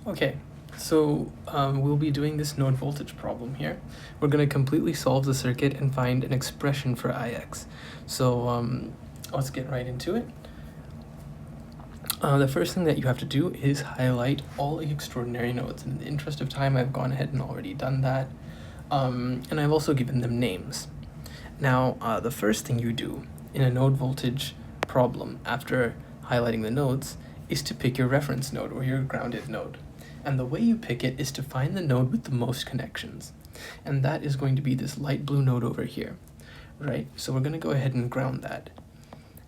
Okay, so we'll be doing this node voltage problem here. We're going to completely solve the circuit and find an expression for Ix. So let's get right into it. The first thing that you have to do is highlight all the extraordinary nodes. In the interest of time, I've gone ahead and already done that. And I've also given them names. Now, the first thing you do in a node voltage problem after highlighting the nodes is to pick your reference node or your grounded node. And the way you pick it is to find the node with the most connections. And that is going to be this light blue node over here, right? So we're going to go ahead and ground that.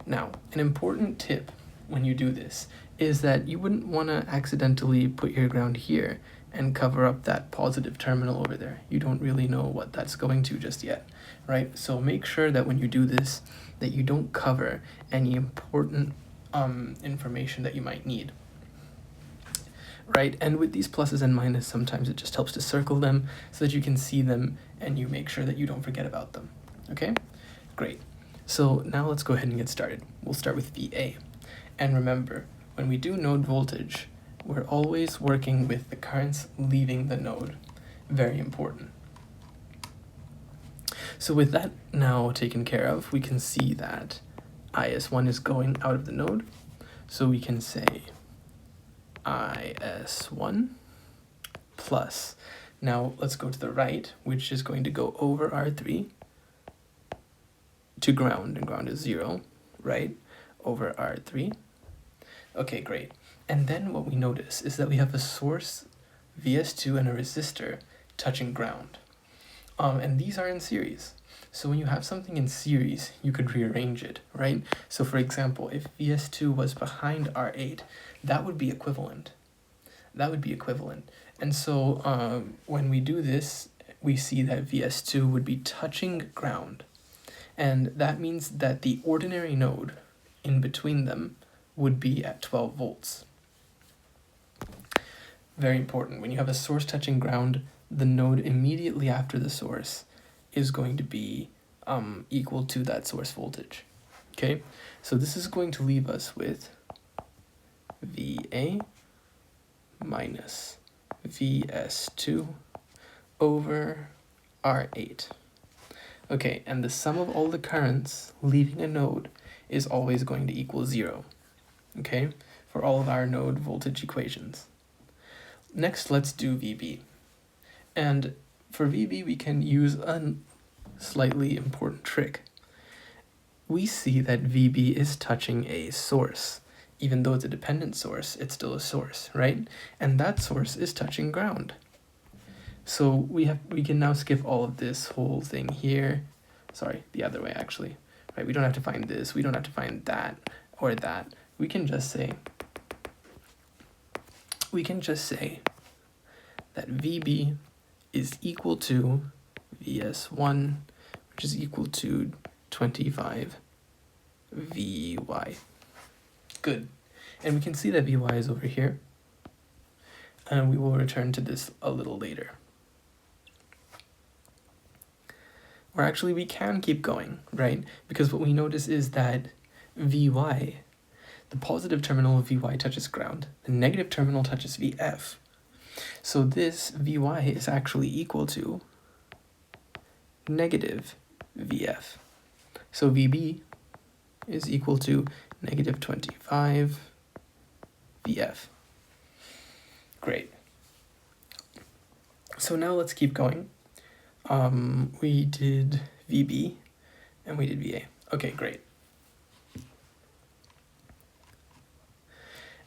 Now, an important tip when you do this is that you wouldn't want to accidentally put your ground here and cover up that positive terminal over there. You don't really know what that's going to just yet, right? So make sure that when you do this, that you don't cover any important information that you might need. Right, and with these pluses and minuses, sometimes it just helps to circle them so that you can see them and you make sure that you don't forget about them. Okay, great. So now let's go ahead and get started. We'll start with VA. And remember, when we do node voltage, we're always working with the currents leaving the node. Very important. So with that now taken care of, we can see that IS1 is going out of the node. So we can say IS1 plus, now let's go to the right, which is going to go over R3 to ground, and ground is 0, right, over R3. Okay, great. And then what we notice is that we have a source, VS2, and a resistor touching ground. And these are in series. So when you have something in series, you could rearrange it, right? So for example, if VS2 was behind R8, that would be equivalent. That would be equivalent. And so when we do this, we see that VS2 would be touching ground. And that means that the ordinary node in between them would be at 12 volts. Very important. When you have a source touching ground, the node immediately after the source is going to be equal to that source voltage. Okay, so this is going to leave us with VA minus VS2 over R8. Okay, and the sum of all the currents leaving a node is always going to equal 0. Okay, for all of our node voltage equations. Next, let's do VB. And for VB, we can use a slightly important trick. We see that VB is touching a source. Even though it's a dependent source, it's still a source, right? And that source is touching ground. So we can now skip all of this whole thing here. Sorry, the other way actually. Right? We don't have to find this, we don't have to find that or that. We can just say that VB is equal to VS1, which is equal to 25 VY. Good. And we can see that VY is over here. And we will return to this a little later. Or actually, we can keep going, right? Because what we notice is that VY, the positive terminal of VY touches ground, the negative terminal touches VF. So this VY is actually equal to negative VF. So VB is equal to negative 25 VF. Great. So now let's keep going. We did VB and we did VA. Okay, great.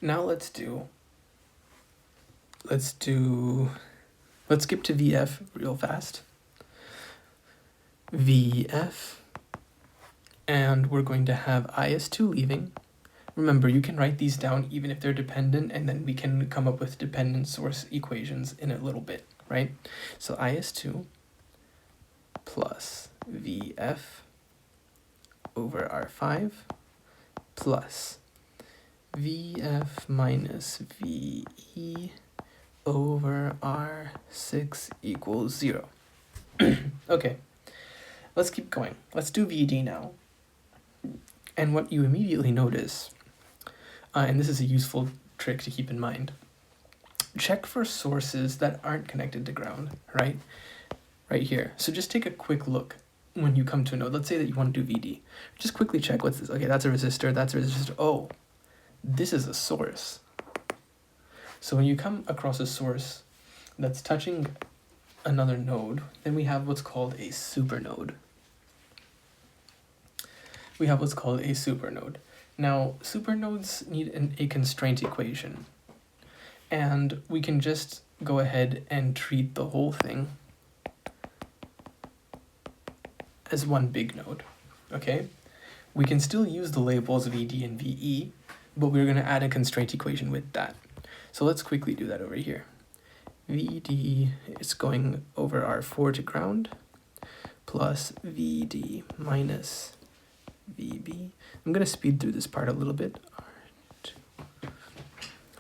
Now let's skip to VF real fast. VF, and we're going to have IS2 leaving. Remember, you can write these down even if they're dependent, and then we can come up with dependent source equations in a little bit, right? So IS2 plus VF over R5 plus VF minus VE over R6 equals 0. Okay, let's keep going. Let's do VD now. And what you immediately notice, and this is a useful trick to keep in mind, check for sources that aren't connected to ground, right? Right here. So just take a quick look when you come to a node. Let's say that you want to do VD. Just quickly check what's this. Okay, that's a resistor, that's a resistor. Oh, this is a source. So when you come across a source that's touching another node, then we have what's called a supernode. We have what's called a supernode. Now, supernodes need a constraint equation. And we can just go ahead and treat the whole thing as one big node, okay? We can still use the labels VD and VE, but we're gonna add a constraint equation with that. So let's quickly do that over here. VD is going over R4 to ground, plus VD minus VB. I'm gonna speed through this part a little bit. R2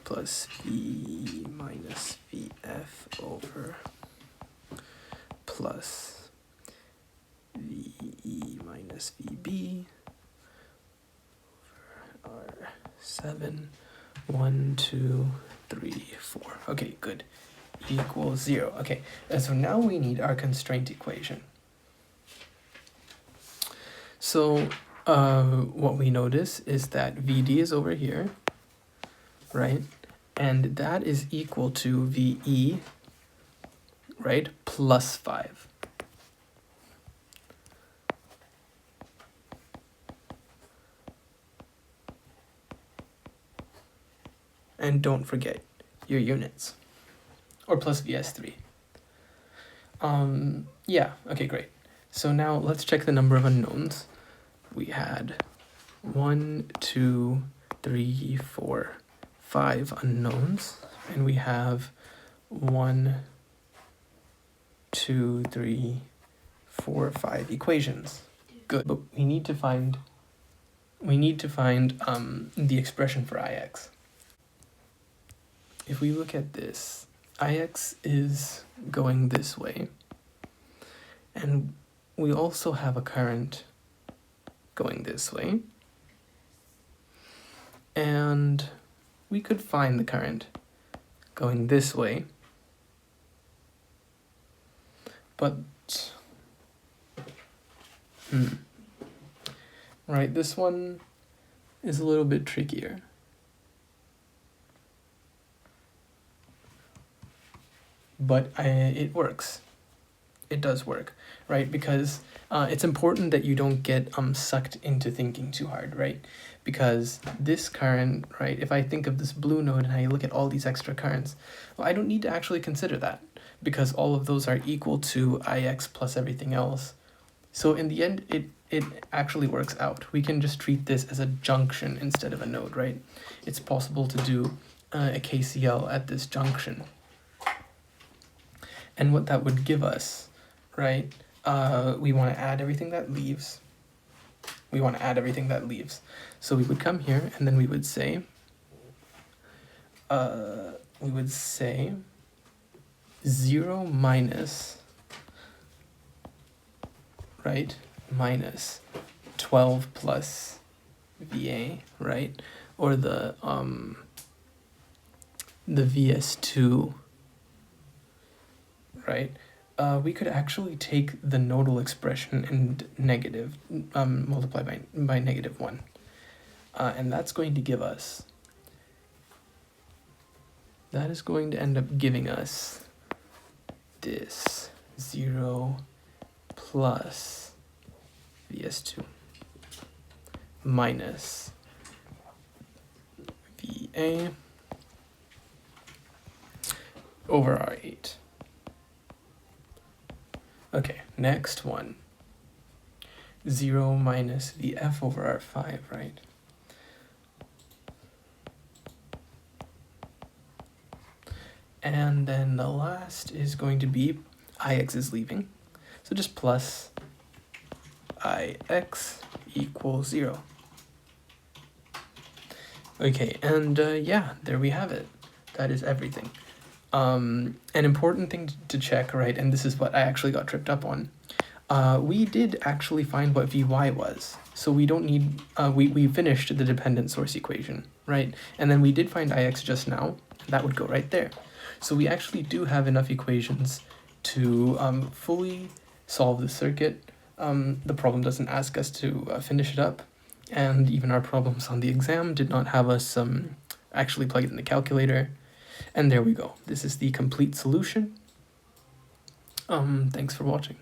plus V minus VF over plus VE minus VB over R7, 1, 2, 3, 4. Okay, good. Equals 0. Okay, and so now we need our constraint equation. So what we notice is that VD is over here, right? And that is equal to VE, right, plus 5. And don't forget your units, or plus VS3. Yeah, okay, great. So now let's check the number of unknowns. We had 1, 2, 3, 4, 5 unknowns, and we have 1, 2, 3, 4, 5 equations. Good, but we need to find the expression for Ix. If we look at this, Ix is going this way, and we also have a current going this way, and we could find the current going this way, but right, this one is a little bit trickier. But it works. It does work, right? Because it's important that you don't get sucked into thinking too hard, right? Because this current, right, if I think of this blue node and I look at all these extra currents, well, I don't need to actually consider that because all of those are equal to Ix plus everything else. So in the end, it actually works out. We can just treat this as a junction instead of a node, right? It's possible to do a KCL at this junction. And what that would give us, right, we want to add everything that leaves. So we would come here and then we would say, we 0 minus, right, minus 12 plus VA, right, or the VS2, right, we could actually take the nodal expression and multiply by -1. And that's going to give us, that is going to end up giving us this 0 plus VS2 minus VA over R8. Okay, next one. 0 minus VF over R5, right? And then the last is going to be Ix is leaving. So just plus Ix equals 0. Okay, and yeah, there we have it. That is everything. An important thing to check, right, and this is what I actually got tripped up on. We did actually find what Vy was, so we don't need, we finished the dependent source equation, right? And then we did find Ix just now, that would go right there. So we actually do have enough equations to fully solve the circuit. The problem doesn't ask us to finish it up, and even our problems on the exam did not have us actually plug it in the calculator. And there we go. This is the complete solution. Thanks for watching.